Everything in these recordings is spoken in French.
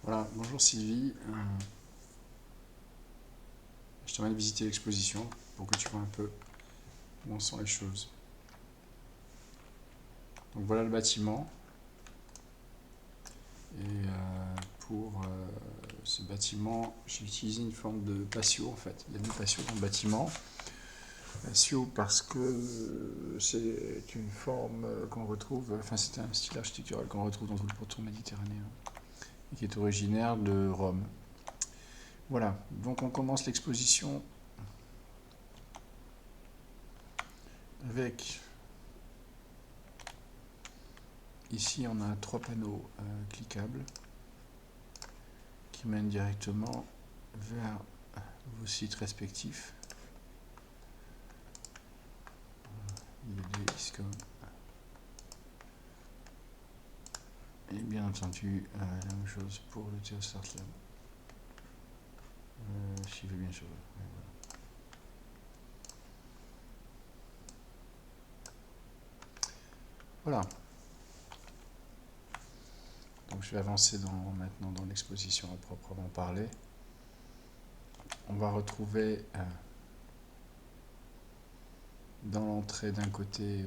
Voilà, bonjour Sylvie. Je t'emmène visiter l'exposition pour que tu vois un peu où en sont les choses. Donc voilà le bâtiment. Et pour ce bâtiment, j'ai utilisé une forme de patio en fait. Il y a deux patios dans le bâtiment. Patio parce que c'est une forme qu'on retrouve, enfin c'est un style architectural qu'on retrouve dans tout le pourtour méditerranéen et qui est originaire de Rome. Voilà, donc on commence l'exposition avec, ici on a trois panneaux cliquables qui mènent directement vers vos sites respectifs. IED, ISCOM. Et bien entendu, la même chose pour le Geostart Lab. J'y vais bien sûr. Voilà. Donc je vais avancer maintenant dans l'exposition à proprement parler. On va retrouver dans l'entrée d'un côté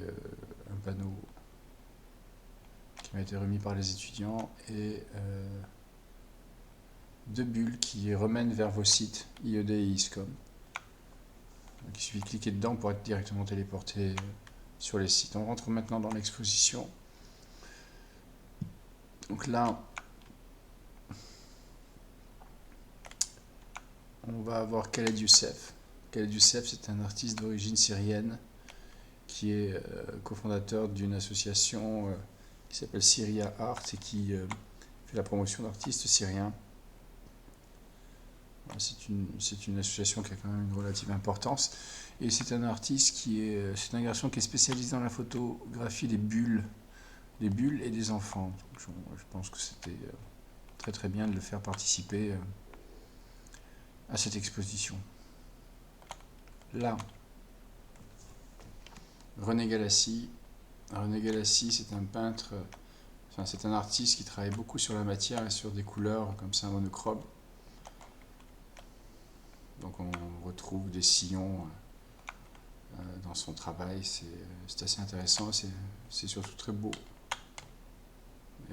un panneau qui m'a été remis par les étudiants et deux bulles qui remènent vers vos sites IED et ISCOM. Donc il suffit de cliquer dedans pour être directement téléporté sur les sites. On rentre maintenant dans l'exposition. Donc là, on va avoir Khaled Youssef. Khaled Youssef, c'est un artiste d'origine syrienne qui est cofondateur d'une association qui s'appelle Syria Art et qui fait la promotion d'artistes syriens. C'est une association qui a quand même une relative importance. Et c'est un artiste c'est un garçon qui est spécialisé dans la photographie des bulles et des enfants. Je pense que c'était très très bien de le faire participer à cette exposition. Là, René Galassi. René Galassi, c'est un peintre, c'est un artiste qui travaille beaucoup sur la matière et sur des couleurs comme ça monochrome. Donc on retrouve des sillons dans son travail, c'est assez intéressant, c'est surtout très beau.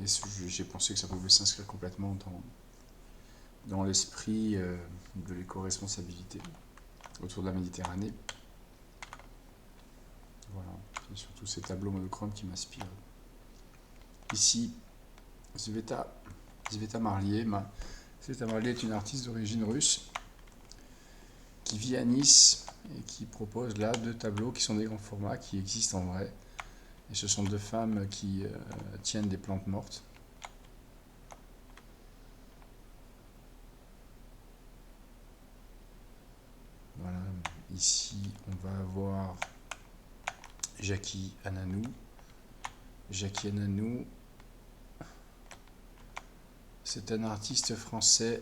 Et j'ai pensé que ça pouvait s'inscrire complètement dans l'esprit de l'éco-responsabilité autour de la Méditerranée. Voilà, c'est surtout ces tableaux monochromes qui m'inspirent. Ici, Sveta Marlier. Sveta Marlier est une artiste d'origine russe qui vit à Nice et qui propose là deux tableaux qui sont des grands formats, qui existent en vrai. Et ce sont deux femmes qui tiennent des plantes mortes. Voilà, ici on va avoir Jackie Ananou. Jackie Ananou, c'est un artiste français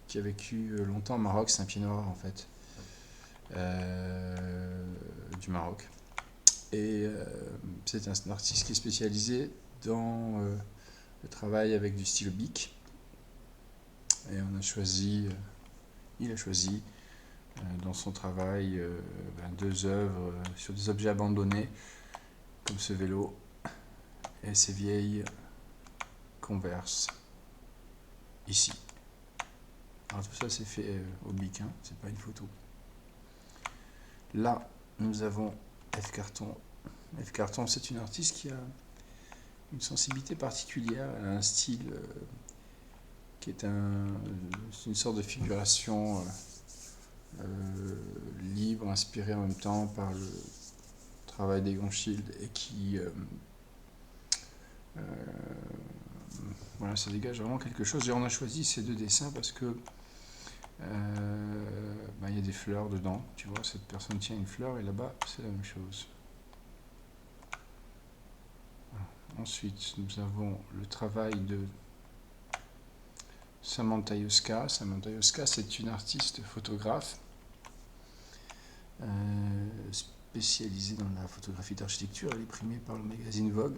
qui a vécu longtemps au Maroc, c'est un pied noir en fait, du Maroc. Et c'est un artiste qui est spécialisé dans le travail avec du stylo bic. Et il a choisi dans son travail deux œuvres sur des objets abandonnés, comme ce vélo et ces vieilles Converse ici. Alors tout ça c'est fait au bic, hein, c'est pas une photo. Là, nous avons F. Carton. F. Carton, c'est une artiste qui a une sensibilité particulière, elle a un style qui est une sorte de figuration libre, inspirée en même temps par le travail d'Egon Schiele et qui voilà, ça dégage vraiment quelque chose. Et on a choisi ces deux dessins parce que il y a des fleurs dedans, tu vois, cette personne tient une fleur et là-bas c'est la même chose. Voilà. Ensuite nous avons le travail de Samantha Yoska. Samantha Yoska, c'est une artiste photographe spécialisée dans la photographie d'architecture. Elle est primée par le magazine Vogue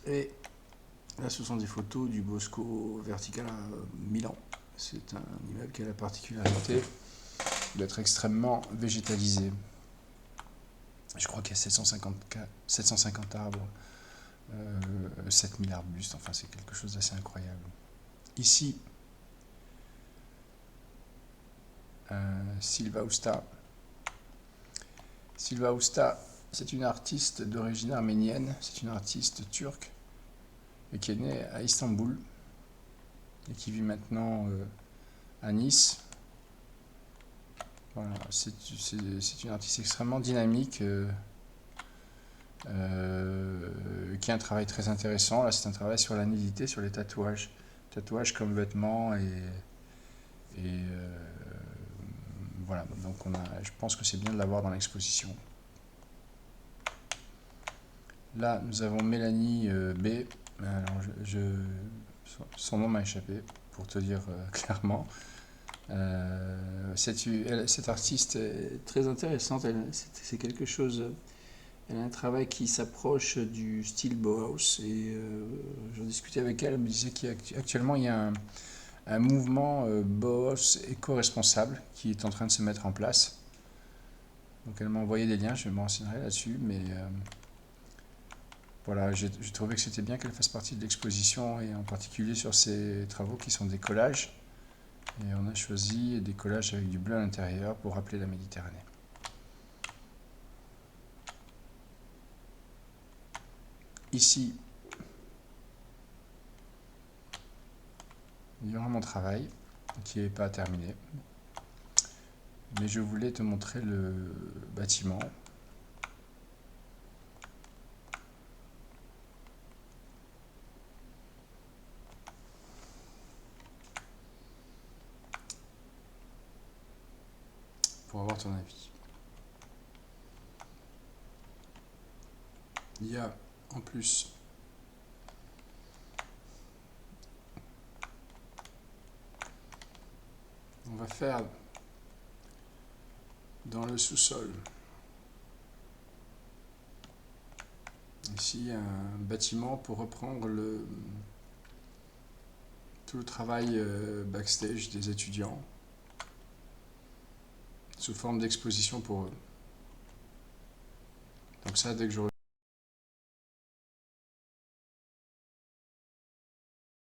et Là, ce sont des photos du Bosco Vertical à Milan. C'est un immeuble qui a la particularité d'être extrêmement végétalisé. Je crois qu'il y a 750 arbres, 7000 arbustes, enfin c'est quelque chose d'assez incroyable. Ici, Silva Usta. Silva Usta, c'est une artiste d'origine arménienne, c'est une artiste turque et qui est née à Istanbul et qui vit maintenant à Nice. Voilà, c'est une artiste extrêmement dynamique qui a un travail très intéressant. Là, c'est un travail sur la nudité, sur les tatouages. Tatouages comme vêtements et voilà. Donc je pense que c'est bien de l'avoir dans l'exposition. Là, nous avons Mélanie B. Alors, son nom m'a échappé, pour te dire clairement. Cette artiste est très intéressante. C'est quelque chose. Elle a un travail qui s'approche du style Bauhaus et j'en discutais avec elle. Elle me disait qu'actuellement il y a un mouvement Bauhaus éco-responsable qui est en train de se mettre en place. Donc elle m'a envoyé des liens, je me renseignerai là-dessus, mais voilà, j'ai trouvé que c'était bien qu'elle fasse partie de l'exposition et en particulier sur ses travaux qui sont des collages. Et on a choisi des collages avec du bleu à l'intérieur pour rappeler la Méditerranée. Ici, il y aura mon travail qui n'est pas terminé. Mais je voulais te montrer le bâtiment. Pour avoir ton avis. Il y a en plus on va faire dans le sous-sol ici un bâtiment pour reprendre tout le travail backstage des étudiants sous forme d'exposition pour eux. Donc ça, dès que j'aurai